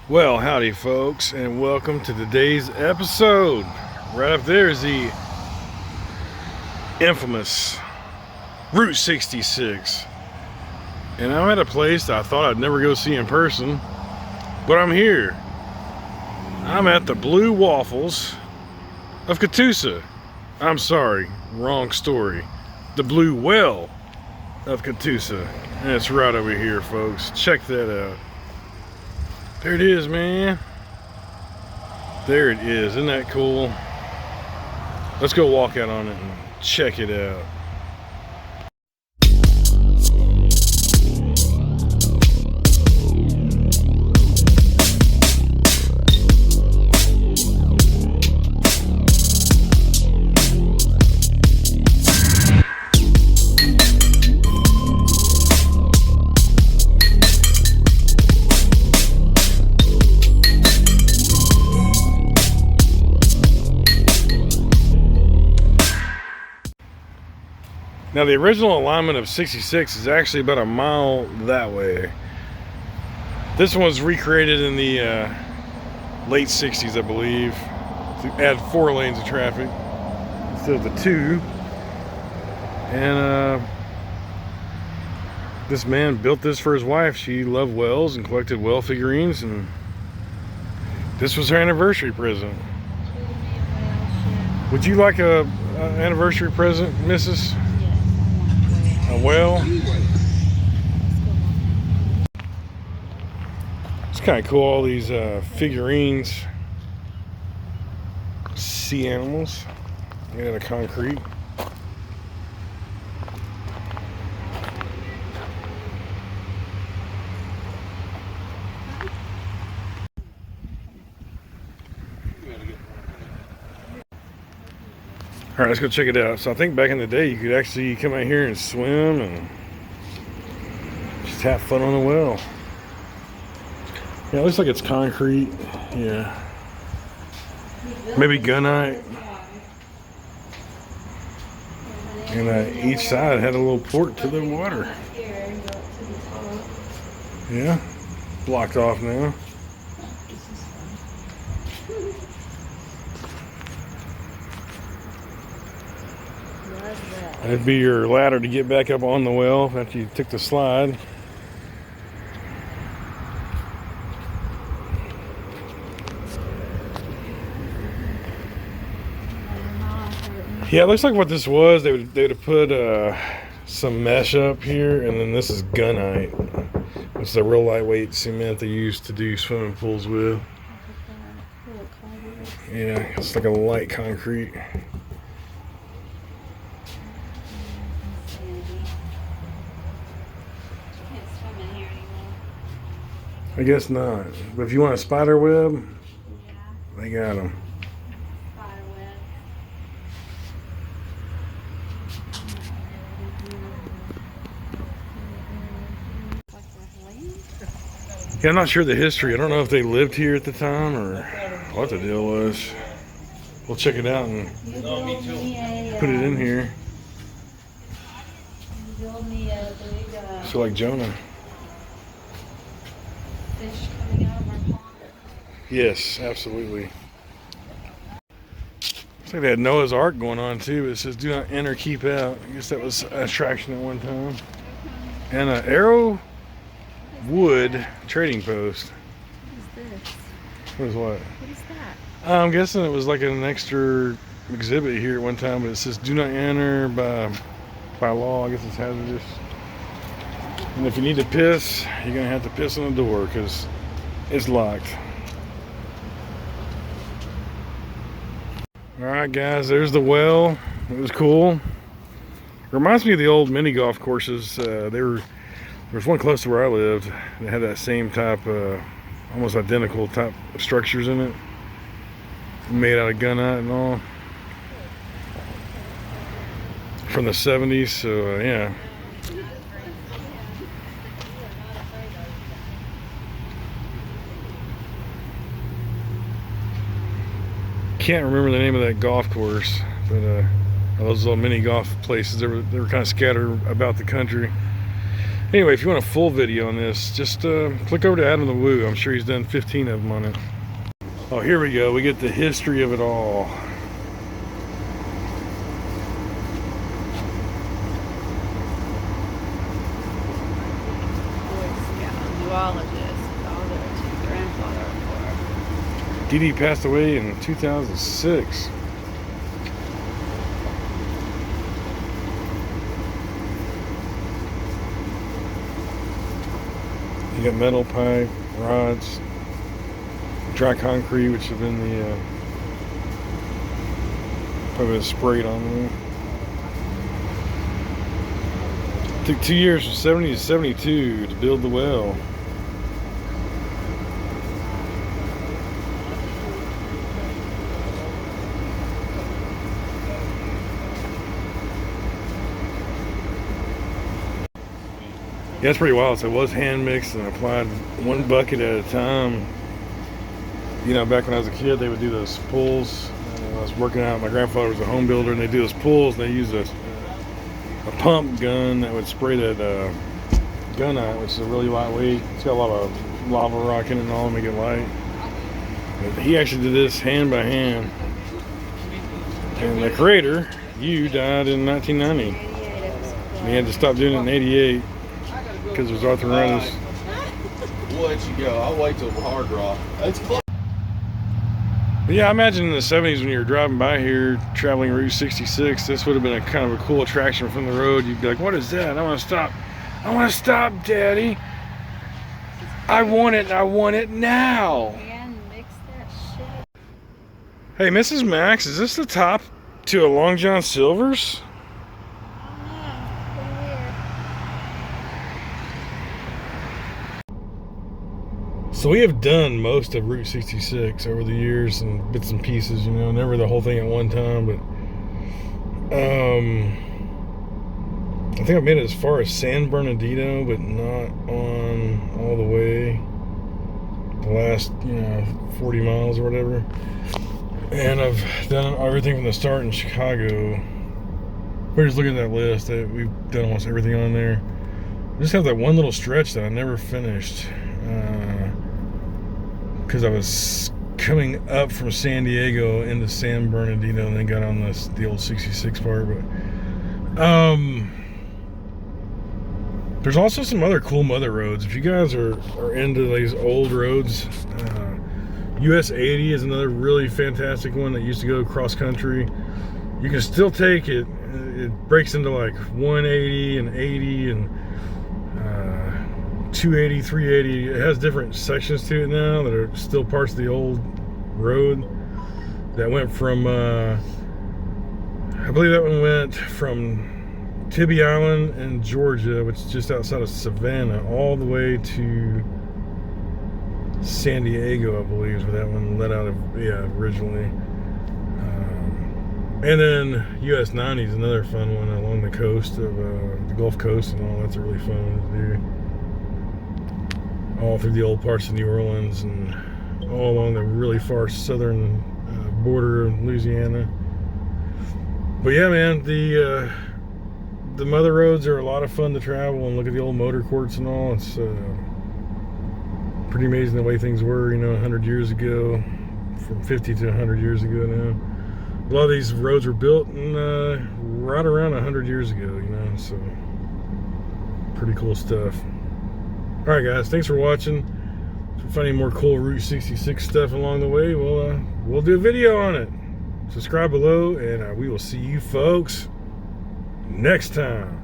Well, howdy folks, and welcome to today's episode. Right up there is the infamous Route 66. And I'm at a place that I thought I'd never go see in person, but I'm here. I'm at the Blue Waffles of Catoosa. I'm sorry, wrong story. The Blue Well of Catoosa. And it's right over here, folks. Check that out. There it is, man. There it is. Isn't that cool? Let's go walk out on it and check it out. Now the original alignment of 66 is actually about a mile that way. This one was recreated in the late 60s, I believe, to add 4 lanes of traffic instead of the 2. And this man built this for his wife. She loved whales and collected whale figurines, and this was her anniversary present. Would you like a anniversary present, Mrs.? A whale? It's kind of cool, all these figurines, sea animals made out of concrete. Alright, let's go check it out. So I think back in the day you could actually come out here and swim and just have fun on the well. Yeah, it looks like it's concrete. Yeah. Maybe gunite. And each side had a little port to the water. Yeah. Blocked off now. That'd be your ladder to get back up on the well after you took the slide. Yeah, it looks like what this was. They would have put some mesh up here, and then this is gunite. It's the real lightweight cement they used to do swimming pools with. Yeah, it's like a light concrete. I guess not. But if you want a spider web, they got them. Spider web. Yeah, I'm not sure the history. I don't know if they lived here at the time or what the deal was. We'll check it out and put it in here. So like Jonah. Fish coming out of our pond. Yes, absolutely. Looks like they had Noah's Ark going on too. It says do not enter, keep out. I guess that was an attraction at one time. And an arrow wood trading post. What is this? What is what? What is that? I'm guessing it was like an extra exhibit here at one time, but it says do not enter by law. I guess it's hazardous. And if you need to piss, you're gonna have to piss on the door because it's locked. Alright guys, there's the well. It was cool. Reminds me of the old mini golf courses. There was one close to where I lived that had that same type, almost identical type of structures in it. Made out of gunite and all. From the 70s, so yeah. Can't remember the name of that golf course, but those little mini golf places, they were kind of scattered about the country. Anyway, if you want a full video on this, just click over to Adam the Woo. I'm sure he's done 15 of them on it. Oh, here we go. We get the history of it all. Dee Dee passed away in 2006. You got metal pipe, rods, dry concrete, which have been the probably sprayed on there. It took 2 years from 70 to 72 to build the well. Yeah, it's pretty wild. So it was hand mixed and applied one bucket at a time. You know, back when I was a kid, they would do those pulls. I was working out. My grandfather was a home builder, and they do those pulls. And they use a pump gun that would spray that gunite, which is a really lightweight. It's got a lot of lava rock in it and all to make it light. But he actually did this hand by hand. And the creator, you died in 1990. And he had to stop doing it in 88 because there's arthritis. We'll let you go. I'll wait till the hard rock. That's close. But yeah, I imagine in the 70s when you were driving by here, traveling Route 66, this would have been a kind of a cool attraction from the road. You'd be like, what is that? I want to stop. I want to stop, Daddy. I want it. I want it now. And mix that shit. Hey, Mrs. Max, is this the top to a Long John Silver's? So we have done most of Route 66 over the years and bits and pieces, you know, never the whole thing at one time, but I think I've made it as far as San Bernardino, but not on all the way, the last, 40 miles or whatever. And I've done everything from the start in Chicago. We're just looking at that list. We've done almost everything on there. I just have that one little stretch that I never finished. Because I was coming up from San Diego into San Bernardino and then got on the old 66 part. But there's also some other cool mother roads. If you guys are into these old roads, US 80 is another really fantastic one that used to go cross country. You can still take it. It breaks into like 180 and 80 and 280, 380. It has different sections to it now that are still parts of the old road that went from I believe that one went from Tybee Island in Georgia, which is just outside of Savannah, all the way to San Diego, I believe is where that one let out of, originally. And then US 90 is another fun one along the coast of the Gulf Coast and all. That's a really fun one to do. All through the old parts of New Orleans and all along the really far southern border of Louisiana. But yeah, man, the mother roads are a lot of fun to travel and look at the old motor courts and all. It's pretty amazing the way things were, 100 years ago, from 50 to 100 years ago now. A lot of these roads were built in, right around 100 years ago, so pretty cool stuff. Alright guys, thanks for watching. If you find any more cool Route 66 stuff along the way, we'll do a video on it. Subscribe below, and we will see you folks next time.